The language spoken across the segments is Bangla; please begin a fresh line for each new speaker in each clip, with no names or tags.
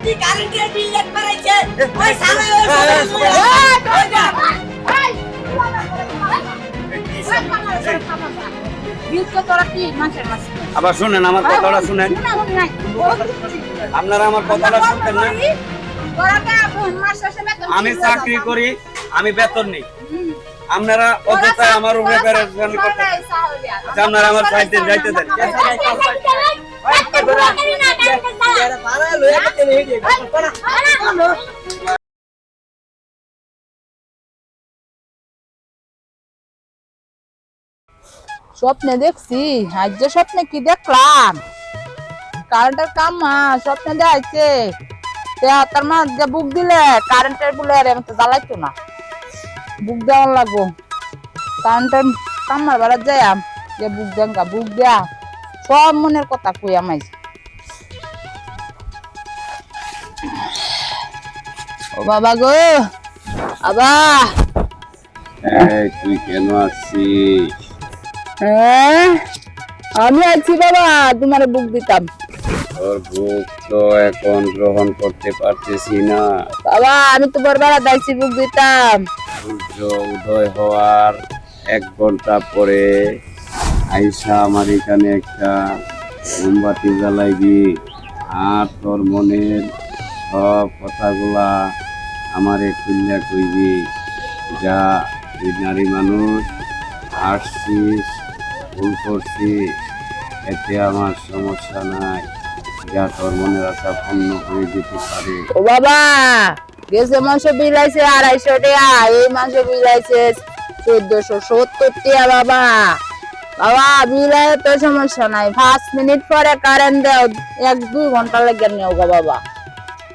কি কারেন্টের বিল লেট করাইছে ওই সালা
আবার শুনেন আমার কথাটা শুনেন আপনারা আমার কথাটা শুনতেন না আমি চাকরি করি আমি বেতন নেই আপনারা অযথায় আমার উপরে পেরেশানি করতে আপনারা আমার সাইড দিয়ে যাইতে দেন
স্বপ্নে দেখছি আজ যে স্বপ্নে কি দেখলাম কারেন্টের কাম স্বপ্নে দেখাইছে তার মা যে বুক দিলে কারেন্টের বলে আমি তো জ্বালাইতো না বুক দেওয়ার লাগবো কারেন্টের কামার বেড়া যাই যে বুক দেঙ্গা বুক দেয়া সব মনের কথা কই আমাই ও বাবা গো আবা
তুই কেন আসছিস
আমি আছি বাবা তোমার বুক দিতাম
তোর বুক তো এখন গ্রহণ করতে পারতেছি না
বাবা আমি তো বড়বেলা দাইছি বুক দিতাম
সূর্য উদয় হওয়ার 1 ঘন্টা পরে আইসা আমার এখানে একটা মোমবাতি জ্বালাইবি আর তোর মনের সব কথাগুলা আমারে খুললা কইবি যা তুই নারী মানুষ আসছিস ভুল করছিস এতে আমার সমস্যা নাই যা তোর মনের আশা পূর্ণ হয়ে যেতে পারে
ও বাবা গেছে মাংস বিলাইছে 250 টাকা এই মাংস বিলাইছে 1470 টাকা বাবা বাবা বিলায় তো সমস্যা নাই 5 মিনিট পরে কারেন্ট দাও 1-2 ঘন্টা লাগে নেও গো বাবা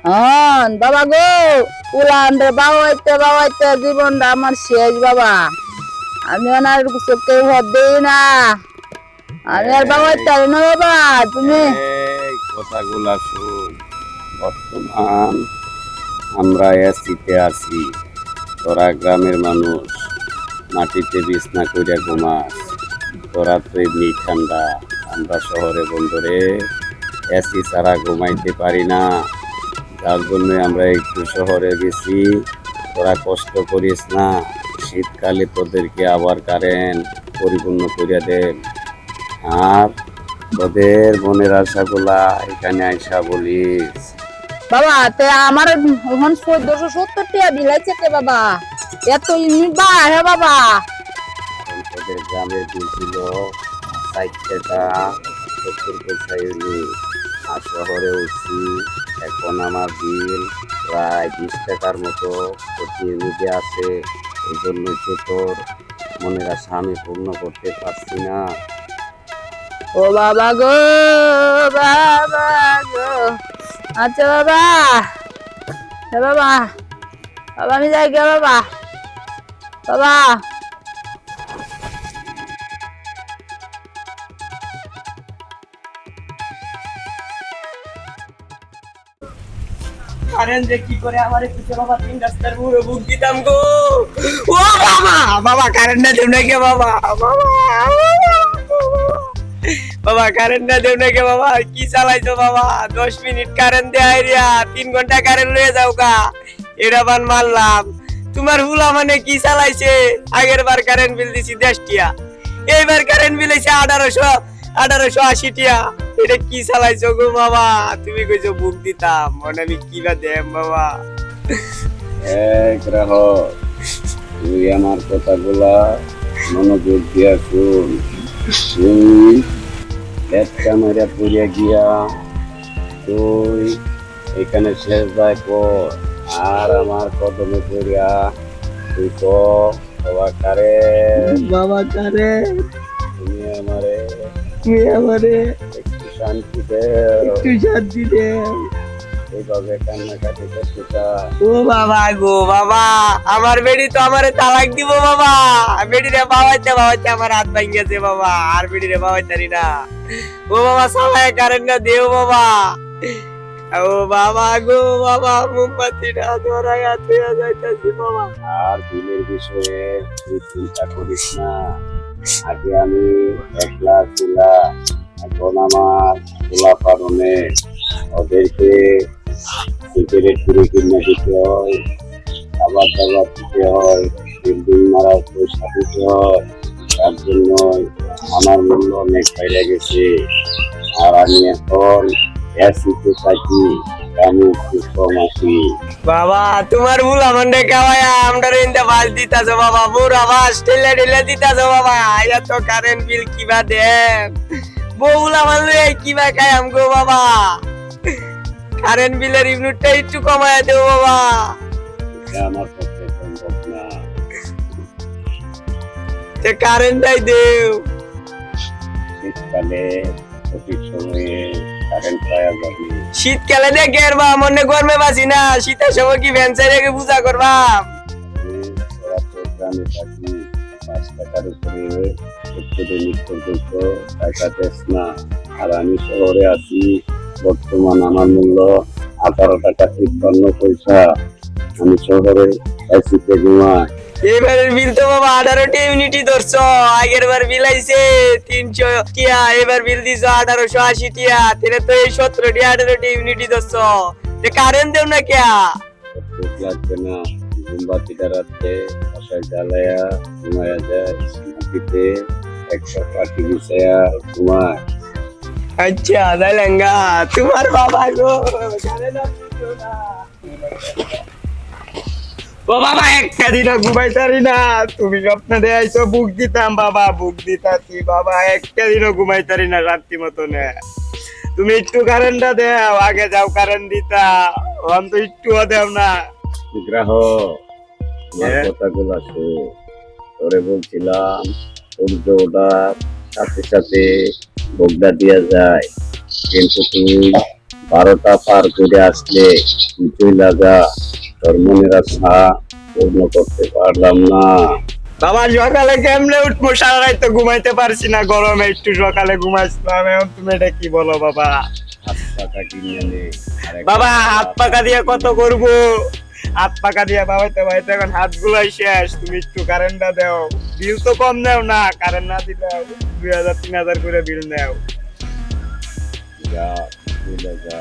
হ্যাঁ বাবা গো উলান রে বাবাইতে জীবনটা আমার শেষ বাবা আমি ওনার চোখে ভর দেই না আমি আর বাবাইতে না বাবা তুমি
এই কথাগুলা শুন বর্তমান আমরা এসিতে আছি তোরা গ্রামের মানুষ মাটিতে বিছনা কইরা ঘুমাস তোরা তো এমনি ঠান্ডা আমরা শহরে বন্দরে এসি ছাড়া ঘুমাইতে পারি না যার জন্য আমরা একটু শহরে গেছি তোরা কষ্ট করিস না শীতকালে তোদেরকে আবার কারেন্ট পরিপূর্ণ করে দেন আর তোদের মনের আশাগুলা এখানে আইসা বলিস
বাবা তে আমার এখন 1470 টাকা বিলাইছে কে বাবা এত ইনিবা হে বাবা
তোদের গ্রামের বিল ছিল 60 টাকা 70 পয়সা ইউনিট আর শহরে উঠছি এখন আমার বিল প্রায় 20 টাকার মতো প্রতি ইউনিটে আছে এই জন্যই তো তোর মনের আশা আমি পূর্ণ করতে পারছি না
ও বাবা গো আচ্ছা বাবা হে বাবা বাবা আমি যাই গে বাবা বাবা
কারেন্ট যে কি করে আমারে কিছু বাবা 3 রাস্তার মুড়ে বুক দিতাম গো ও বাবা বাবা কারেন্ট না দেব না কে বাবা বাবা কারেন্ট না দেব না কে বাবা কি চালাইছো বাবা 10 মিনিট কারেন্ট দে আইরিয়া 3 ঘন্টা কারেন্ট লয়ে যাও গা এরা বান মারলাম তোমার হুলা মানে কি চালাইছে আগের বার কারেন্ট বিল দিছি 10 টিয়া এইবার কারেন্ট বিল হইছে 1880 টিয়া এটা কি চালাইছো গো বাবা তুমি কইছো বুক দিতাম মনে আমি কিবা দেম বাবা
গ্রাহক তুই আমার কথাগুলা মনোযোগ দিয়া শুন তুই একটা মেরে পুড়িয়া গিয়া তুই এখানে শেষ দায় কর আর আমার কদমে পড়িয়া তুই তো বাবা কারে তুমি আমারে একটু শান্তি দে এইভাবে কান্নাকাটি করতে চাই
ও বাবা গো বাবা আমার বেড়ি তো আমারে তালাক দিব বাবা বেড়িরে বাবাইতে আমার হাত ভাঙ গেছে বাবা আর বেড়িরে বাবাইতারি না ও বাবা সবাই কারেন্ট না দেও বাবা ও বাবা গো বাবা মোমবাতিটা ধরাইয়া তুইয়া যাইতাছি বাবা
আর বিলের বিষয়ে তুই চিন্তা করিস না আগে আমি একলা ছিলাম এখন আমার খোলা পারনে ওদেরকে সিগারেট পুরো কিনে দিতে হয়, খাবার দাবার দিতে হয়, বিল্ডিং মারার পয়সা দিতে হয়। তার জন্য আমার মূল্য অনেক বেড়ে গেছে। আর আমি এখন এসিতে থাকি, আমি একটু কম আছি।
বাবা তোমার ভুল আমার খাওয়ায় আমরা ইন্দা বাস দিতাছো বাবা, পুরা বাস ঠেলে ঠেলে দিতাছো বাবা। এত কারেন্ট বিল কিবা দেন, বউল আমার লয়ে কিবা খাই আমগো বাবা। কারেন্ট বিলের ইউনিটটা একটু কমায় দেবো বাবা।
এটা আমার পক্ষে সম্ভব না।
কারেন্টটাই দেও।
শীতকালে সঠিক সময়ে কারেন্ট পাওয়া যাবে।
শীতকালে দেখে এরবা মনে গরমে বাসি না, শীতের সময় কি ভ্যানসাই রেখে পূজা করবা?
ওরা প্রোগ্রামে থাকি, 5 টাকার উপরে 70 মিনিট পর্যন্ত টাকা দেস না। আর আমি শহরে আছি, বর্তমান আমার মূল্য 18 টাকা 51 পয়সা। আমি শহরে এসিতে ঘুমাই।
এবারের বিল তো বাবা 18টি ইউনিটি ধরছো, আগের বার বিল আইছে 300 টিয়া, এবার বিল দিছো 1880 টিয়া, তাহলে তো এই 17টি 18টি ইউনিটি ধরছো। কারেন্ট দেও না কে?
লাগবে না, মোমবাতিটা রাতে বাসায় জ্বালায়া ঘুমায়া যায়, মাটিতে একটা পাখি বিছায়া ঘুমায়।
আচ্ছা দাইলেঙ্গা তোমার বাবা গো কারেন্ট দিছো না। ও বাবা একটা দিনও ঘুমাইতারি না, তুমি স্বপ্ন দেয়াইছো বুক দিতাম বাবা, বুক দিতাছি বাবা, একটা দিনও ঘুমাইতারি না রাত্রি মতন। তুমি একটু কারেন্টটা দেও, আগে যাও কারেন্ট দিতা, আমি তো একটুও দেও না।
গ্রাহক আমার কথাগুলো শোন। তোরে বলছিলাম সূর্য ওঠার সাথে সাথে বগদা দিয়া যায়, কিন্তু তুই 12টা পার করে আসলে তুই চইলা যা। তোর মনের আশা পূর্ণ করতে পারলাম না।
বাবা সকালে কেমনে উঠবো, সারা রাত তো ঘুমাইতে পারছি না গরমে, একটু সকালে ঘুমাইছিলাম, এখন তুমি এটা কি বলো বাবা?
হাত পাকা কিনে নে।
বাবা হাত পাকা দিয়ে কত করবো, হাত পাকা দিয়ে বাবাইতে বাবাইতে এখন হাত গুলাই শেষ। তুমি একটু কারেন্টটা দাও, বিল তো কম নেও না, কারেন্ট না দিলে 2000 3000 করে বিল নেও।
যা চইলা যা।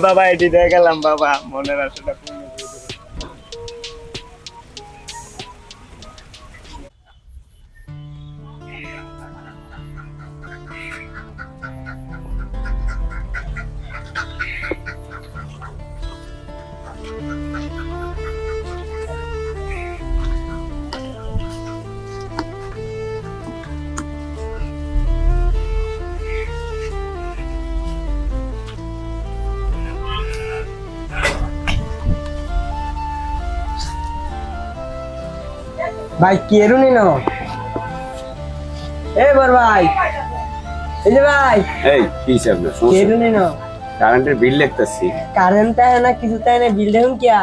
বাবা এটি দিয়ে গেলাম বাবা, মনের আশাটা পূর্ণ করে দিও। ভাই কি এরুনি না বড় ভাই, এই যে ভাই
এই কি হিসাব না
কি এরুনি না,
কারেন্টের বিল লিখতেছি।
কারেন্ট তাই না কিছু তাই না, বিল দেখুন কিয়া।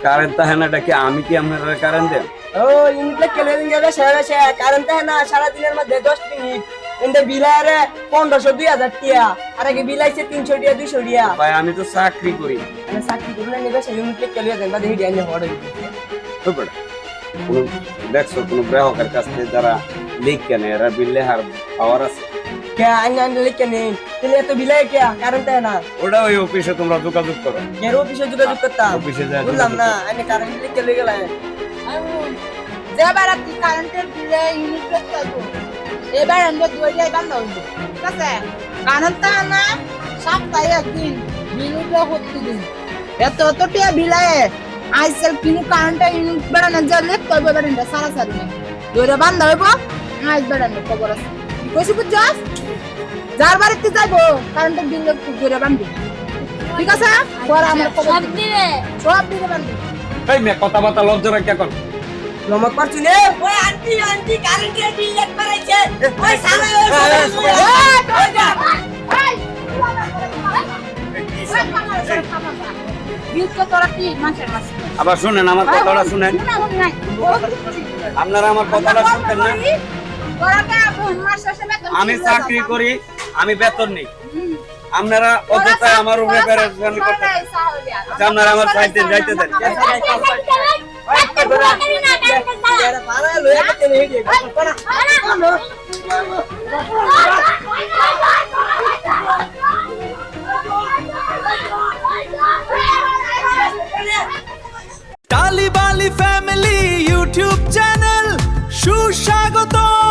কারেন্ট তাহে না, কি আমি কি আপনারা কারেন্ট দেন?
ও ইনটা কেলে দিন যাবে সারা সে কারেন্ট তাই না, সারা দিনের মধ্যে 10 মিনিট ইনতে বিল আরে 1500 2000 টিয়া, আর আগে বিল আইছে 300 টিয়া 200 টিয়া।
ভাই আমি তো চাকরি করি।
আমি চাকরি করলে নেবে সেই ইউনিটে কেলে দেন বা দেখি ডিএনএ হড়ে
তো বেটা কোন দেখছো কোন গ্রাহকের কাছ থেকে যারা লিখ কেন এরা বিল লেহার পাওয়ার আছে?
কে আইন লিখে নেই তাহলে এত বিল কে কারেন্ট তাই না?
ওটা ওই অফিসে তোমরা যোগাযোগ করো।
এর অফিসে যোগাযোগ করতাম,
অফিসে যা
বুঝলাম না আমি কারেন্ট লিখে লই গেলাম।
যেবার আপনি কারেন্টের বিলে ইউনিট করতে এবার আমরা 2000 বান্ধা হইব, ঠিক আছে? কারেন্ট না সপ্তাহে একদিন বিল উঠলে প্রতিদিন এত টিয়া বিলায় আইসেল কিনু কারেন্টটা ইউনিট বাড়ানো যালে কইবে বাড়ানো সারা সারি না দইরা বান্ধা হইব, আইস বাড়ানো খবর আছে কইছি বুঝছস? যার বাড়িতে যাইবো কারেন্টের বিল একটু দইরা বান্ধি, ঠিক আছে? পরে আমার খবর সব দিবে বান্ধি।
এই মে কথা বাতা লজ্জা রাখা কোন
নমক পারছি নে
ওই আন্টি আন্টি কারেন্টের বিল লেট করাইছে ওই সামনে
আবার শুনেন আমার কথাটা শুনেন, আপনারা আমার কথাটা শুনতেন না? আমি চাকরি করি, আমি বেতন নেই, আপনারা অযথা আমার উপরে বেরেজগানি করতে। আচ্ছা আপনারা আমার সাইডে যাইতে দেন।
পাড়া লয়ে গেছে হেডি পাড়া
স্বাগত